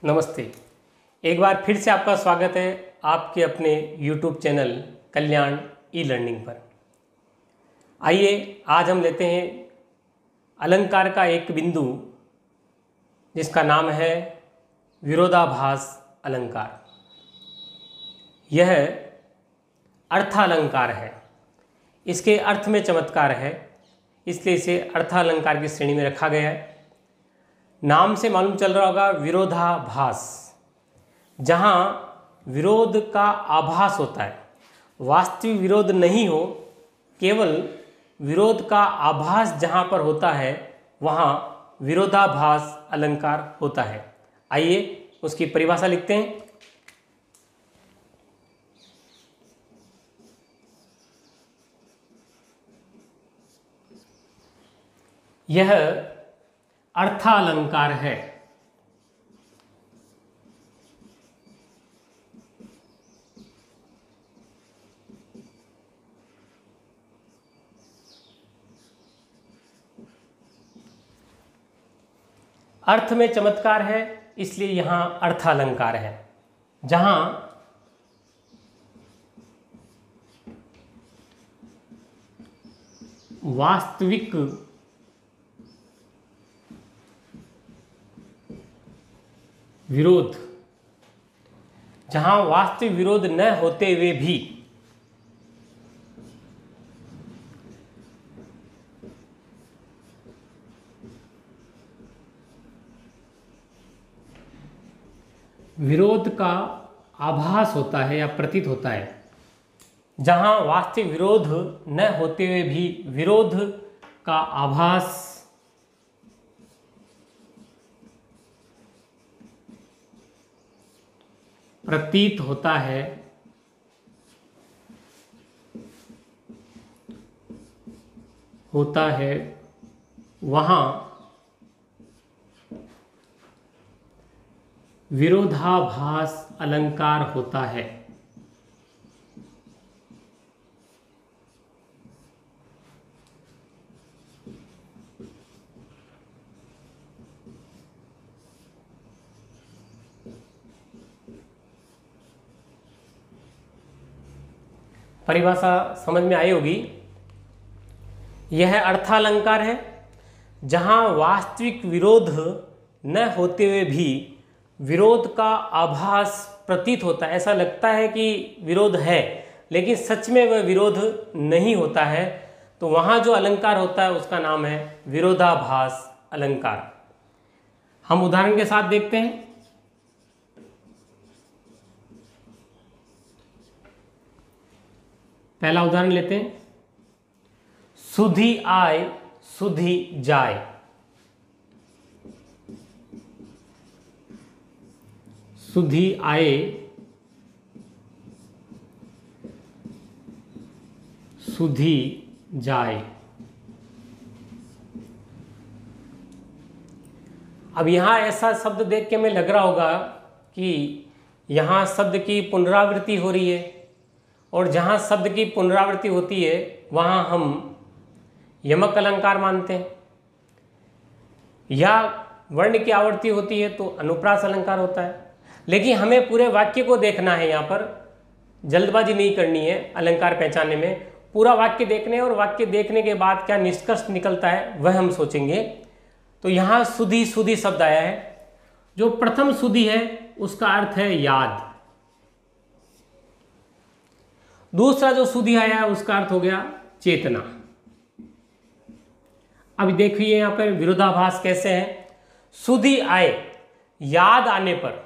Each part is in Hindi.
नमस्ते। एक बार फिर से आपका स्वागत है आपके अपने YouTube चैनल कल्याण ई लर्निंग पर। आइए आज हम लेते हैं अलंकार का एक बिंदु जिसका नाम है विरोधाभास अलंकार। यह अर्थालंकार है, इसके अर्थ में चमत्कार है, इसलिए इसे अर्थालंकार की श्रेणी में रखा गया है। नाम से मालूम चल रहा होगा विरोधाभास, जहाँ विरोध का आभास होता है, वास्तविक विरोध नहीं हो, केवल विरोध का आभास जहाँ पर होता है वहाँ विरोधाभास अलंकार होता है। आइए उसकी परिभाषा लिखते हैं। यह अर्थालंकार है। अर्थ में चमत्कार है, इसलिए यहां अर्थालंकार है। जहां वास्तविक विरोध, जहां वास्तविक विरोध न होते हुए भी विरोध का आभास होता है या प्रतीत होता है, जहां वास्तविक विरोध न होते हुए भी विरोध का आभास प्रतीत होता है वहाँ विरोधाभास अलंकार होता है। परिभाषा समझ में आई होगी। यह अर्थालंकार है जहां वास्तविक विरोध न होते हुए भी विरोध का आभास प्रतीत होता है। ऐसा लगता है कि विरोध है, लेकिन सच में वह विरोध नहीं होता है, तो वहां जो अलंकार होता है उसका नाम है विरोधाभास अलंकार। हम उदाहरण के साथ देखते हैं। पहला उदाहरण लेते हैं। सुधी आए सुधी जाए। सुधी आए सुधी जाए। अब यहां ऐसा शब्द देख के हमें लग रहा होगा कि यहां शब्द की पुनरावृत्ति हो रही है, और जहाँ शब्द की पुनरावृत्ति होती है वहाँ हम यमक अलंकार मानते हैं, या वर्ण की आवृत्ति होती है तो अनुप्रास अलंकार होता है। लेकिन हमें पूरे वाक्य को देखना है, यहाँ पर जल्दबाजी नहीं करनी है अलंकार पहचानने में। पूरा वाक्य देखने और वाक्य देखने के बाद क्या निष्कर्ष निकलता है वह हम सोचेंगे। तो यहाँ सुधी सुधी शब्द आया है। जो प्रथम सुधी है उसका अर्थ है याद। दूसरा जो सुधी आया है उसका अर्थ हो गया चेतना। अब देखिए यहां पर विरोधाभास कैसे है। सुधी आए, याद आने पर,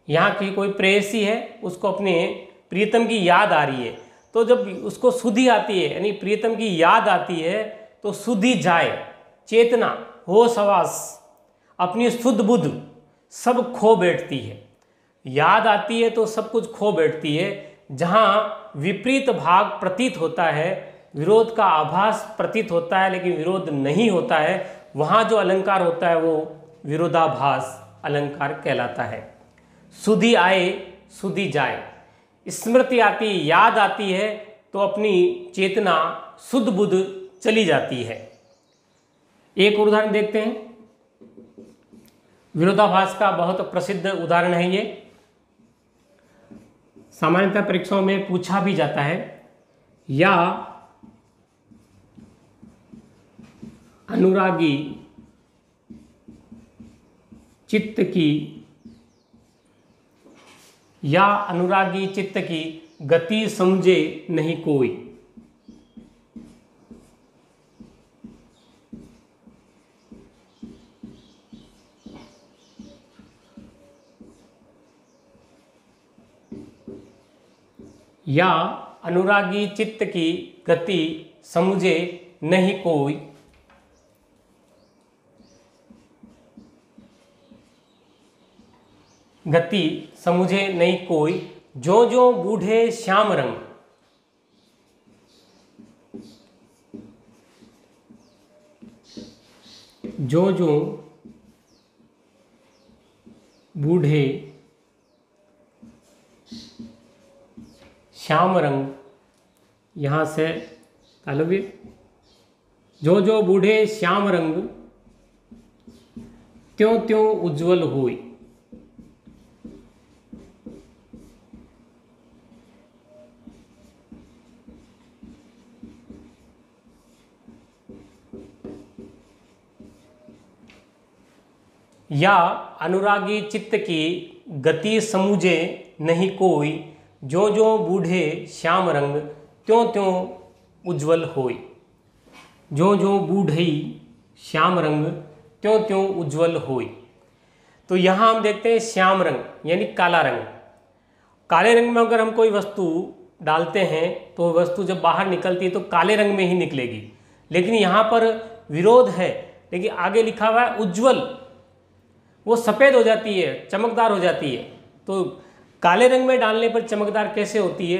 यहां की कोई प्रेयसी है, उसको अपने प्रियतम की याद आ रही है, तो जब उसको सुधी आती है यानी प्रियतम की याद आती है तो सुधी जाए, चेतना, होश हवास, अपनी शुद्ध बुद्ध सब खो बैठती है। याद आती है तो सब कुछ खो बैठती है। जहाँ विपरीत भाग प्रतीत होता है, विरोध का आभास प्रतीत होता है लेकिन विरोध नहीं होता है, वहाँ जो अलंकार होता है वो विरोधाभास अलंकार कहलाता है। सुधी आए सुधी जाए, स्मृति आती, याद आती है तो अपनी चेतना शुद्ध बुद्ध चली जाती है। एक उदाहरण देखते हैं। विरोधाभास का बहुत प्रसिद्ध उदाहरण है ये। सामान्यतः परीक्षाओं में पूछा भी जाता है। या अनुरागी चित्त की, या अनुरागी चित्त की गति समझे नहीं कोई। या अनुरागी चित्त की गति समझे नहीं कोई। गति समझे नहीं कोई, जो जो बूढ़े श्याम रंग। जो जो बूढ़े श्याम रंग, यहाँ से तालव्य, जो जो बूढ़े श्याम रंग त्यों त्यों उज्ज्वल होई। या अनुरागी चित्त की गति समझे नहीं कोई, जो जो बूढ़े श्याम रंग त्यों त्यों उज्ज्वल होई। जो जो बूढ़ई श्याम रंग त्यों त्यों उज्ज्वल होई। तो यहाँ हम देखते हैं श्याम रंग यानी काला रंग। काले रंग में अगर हम कोई वस्तु डालते हैं तो वस्तु जब बाहर निकलती है तो काले रंग में ही निकलेगी, लेकिन यहाँ पर विरोध है। लेकिन आगे लिखा हुआ है उज्ज्वल, वो सफ़ेद हो जाती है, चमकदार हो जाती है। तो काले रंग में डालने पर चमकदार कैसे होती है?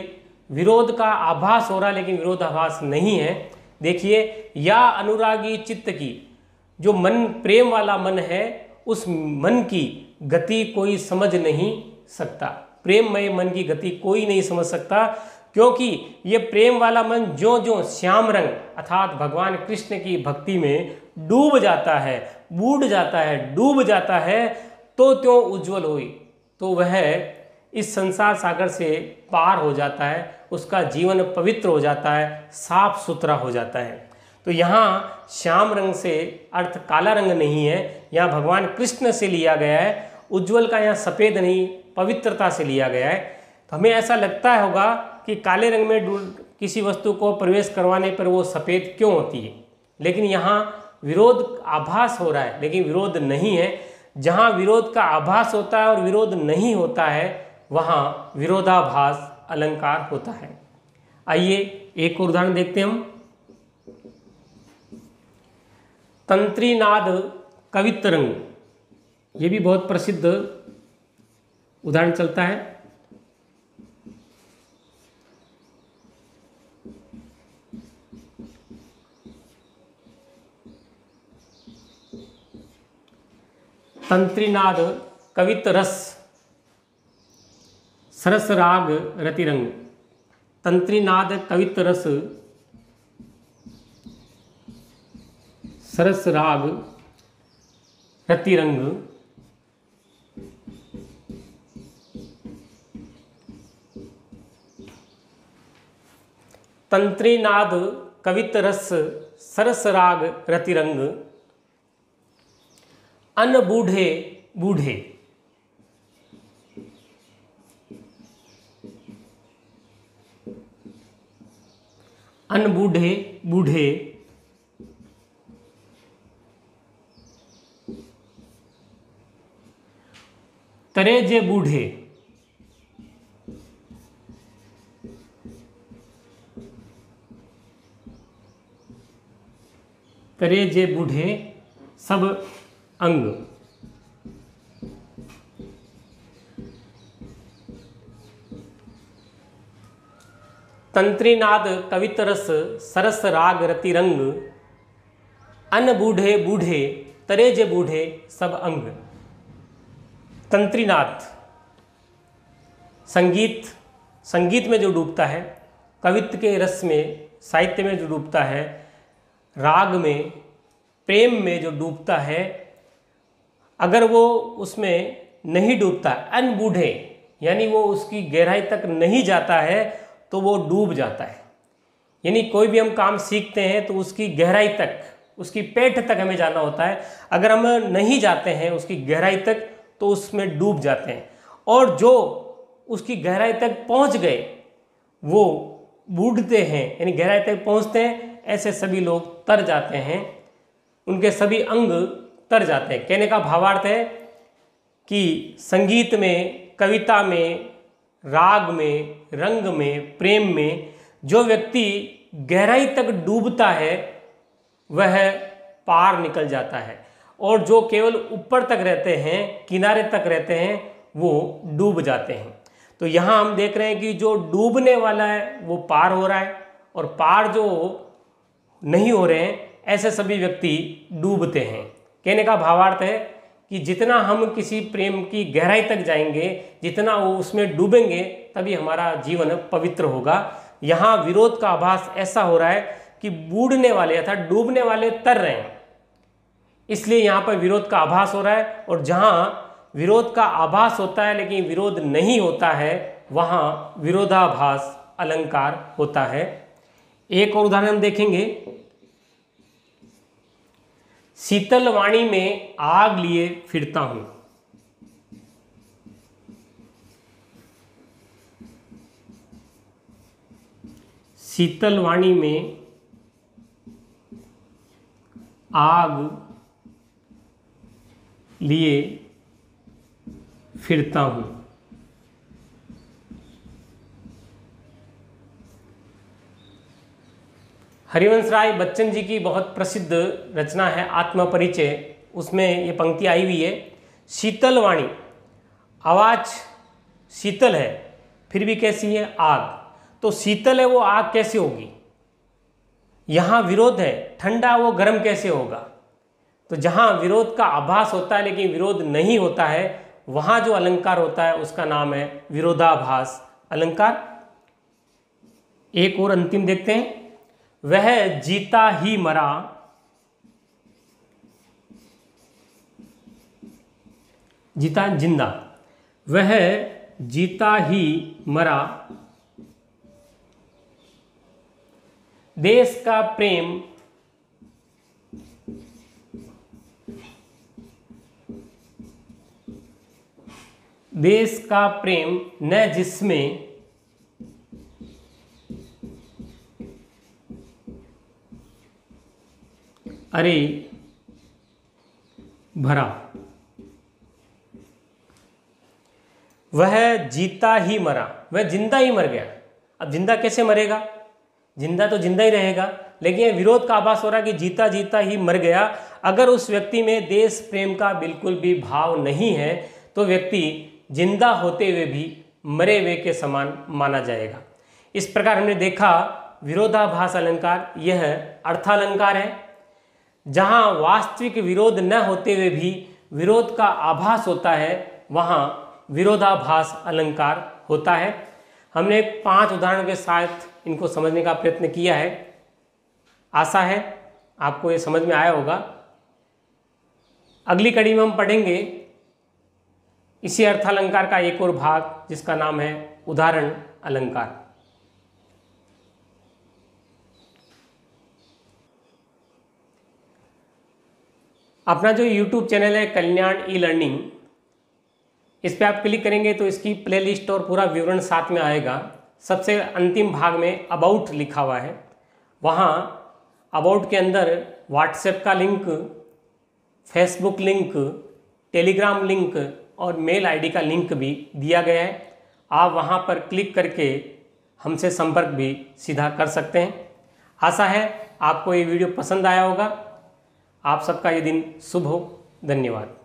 विरोध का आभास हो रहा है लेकिन विरोधाभास नहीं है। देखिए, या अनुरागी चित्त की, जो मन प्रेम वाला मन है उस मन की गति कोई समझ नहीं सकता। प्रेममय मन की गति कोई नहीं समझ सकता, क्योंकि ये प्रेम वाला मन जो जो श्याम रंग अर्थात भगवान कृष्ण की भक्ति में डूब जाता है, बूढ़ जाता है, डूब जाता है, तो त्यों उज्जवल हुई। तो वह इस संसार सागर से पार हो जाता है, उसका जीवन पवित्र हो जाता है, साफ सुथरा हो जाता है। तो यहाँ श्याम रंग से अर्थ काला रंग नहीं है, यहाँ भगवान कृष्ण से लिया गया है। उज्जवल का यहाँ सफ़ेद नहीं, पवित्रता से लिया गया है। तो हमें ऐसा लगता होगा कि काले रंग में किसी वस्तु को प्रवेश करवाने पर वो सफ़ेद क्यों होती है, लेकिन यहाँ विरोध आभास हो रहा है, लेकिन विरोध नहीं है। जहाँ विरोध का आभास होता है और विरोध नहीं होता है, वहाँ विरोधाभास अलंकार होता है। आइए एक और उदाहरण देखते हैं हम। तंत्रीनाद कवितरंग, ये भी बहुत प्रसिद्ध उदाहरण चलता है। तंत्रीनाद कवित रस सरस राग रतिरंग। तंत्रीनाद कवित रस सरस राग रतिरंग। तंत्रीनाद कवित रस सरस राग रतिरंग। अन बूढ़े बूढ़े। अन बूढ़े बूढ़े। तरे जे बूढ़े। तरे जे बूढ़े सब अंग। तंत्रीनाद कवितरस सरस राग रतिरंग। अन बूढ़े बूढ़े तरे जे बूढ़े सब अंग। तंत्रीनाद संगीत में जो डूबता है, कवित्व के रस में, साहित्य में जो डूबता है, राग में, प्रेम में जो डूबता है, अगर वो उसमें नहीं डूबता, अनबूढ़े यानी वो उसकी गहराई तक नहीं जाता है तो वो डूब जाता है। यानी कोई भी हम काम सीखते हैं तो उसकी गहराई तक, उसकी पेट तक हमें जाना होता है। अगर हम नहीं जाते हैं उसकी गहराई तक तो उसमें डूब जाते हैं। और जो उसकी गहराई तक पहुंच गए वो बूढ़ते हैं, यानी गहराई तक पहुंचते हैं। ऐसे सभी लोग तर जाते हैं, उनके सभी अंग तर जाते हैं। कहने का भावार्थ है कि संगीत में, कविता में, राग में, रंग में, प्रेम में जो व्यक्ति गहराई तक डूबता है वह पार निकल जाता है, और जो केवल ऊपर तक रहते हैं, किनारे तक रहते हैं, वो डूब जाते हैं। तो यहाँ हम देख रहे हैं कि जो डूबने वाला है वो पार हो रहा है, और पार जो नहीं हो रहे हैं ऐसे सभी व्यक्ति डूबते हैं। कहने का भावार्थ है कि जितना हम किसी प्रेम की गहराई तक जाएंगे, जितना वो उसमें डूबेंगे, तभी हमारा जीवन पवित्र होगा। यहाँ विरोध का आभास ऐसा हो रहा है कि बूढ़ने वाले अर्थात डूबने वाले तर रहे हैं, इसलिए यहाँ पर विरोध का आभास हो रहा है। और जहाँ विरोध का आभास होता है लेकिन विरोध नहीं होता है, वहाँ विरोधाभास अलंकार होता है। एक और उदाहरण हम देखेंगे। शीतल वाणी में आग लिए फिरता हूं। शीतल वाणी में आग लिए फिरता हूं। हरिवंश राय बच्चन जी की बहुत प्रसिद्ध रचना है आत्मपरिचय, उसमें ये पंक्ति आई हुई है, शीतल वाणी, आवाज शीतल है फिर भी कैसी है, आग। तो शीतल है वो आग कैसे होगी? यहाँ विरोध है, ठंडा वो गर्म कैसे होगा? तो जहाँ विरोध का आभास होता है लेकिन विरोध नहीं होता है, वहाँ जो अलंकार होता है उसका नाम है विरोधाभास अलंकार। एक और अंतिम देखते हैं। वह जीता ही मरा, जीता जिंदा, वह जीता ही मरा, देश का प्रेम देश का प्रेम न जिसमें अरे भरा। वह जीता ही मरा, वह जिंदा ही मर गया। अब जिंदा कैसे मरेगा? जिंदा तो जिंदा ही रहेगा, लेकिन यह विरोध का आभास हो रहा है कि जीता जीता ही मर गया। अगर उस व्यक्ति में देश प्रेम का बिल्कुल भी भाव नहीं है तो व्यक्ति जिंदा होते हुए भी मरे हुए के समान माना जाएगा। इस प्रकार हमने देखा विरोधाभास अलंकार यह अर्थालंकार है, जहाँ वास्तविक विरोध न होते हुए भी विरोध का आभास होता है, वहाँ विरोधाभास अलंकार होता है। हमने 5 उदाहरणों के साथ इनको समझने का प्रयत्न किया है। आशा है आपको ये समझ में आया होगा। अगली कड़ी में हम पढ़ेंगे इसी अर्थालंकार का एक और भाग, जिसका नाम है उदाहरण अलंकार। अपना जो YouTube चैनल है कल्याण ई लर्निंग, इस पर आप क्लिक करेंगे तो इसकी प्लेलिस्ट और पूरा विवरण साथ में आएगा। सबसे अंतिम भाग में अबाउट लिखा हुआ है, वहाँ अबाउट के अंदर व्हाट्सएप का link, Facebook link, Telegram link और मेल आईडी का लिंक भी दिया गया है। आप वहाँ पर क्लिक करके हमसे संपर्क भी सीधा कर सकते हैं। आशा है आपको ये वीडियो पसंद आया होगा। आप सबका ये दिन शुभ हो। धन्यवाद।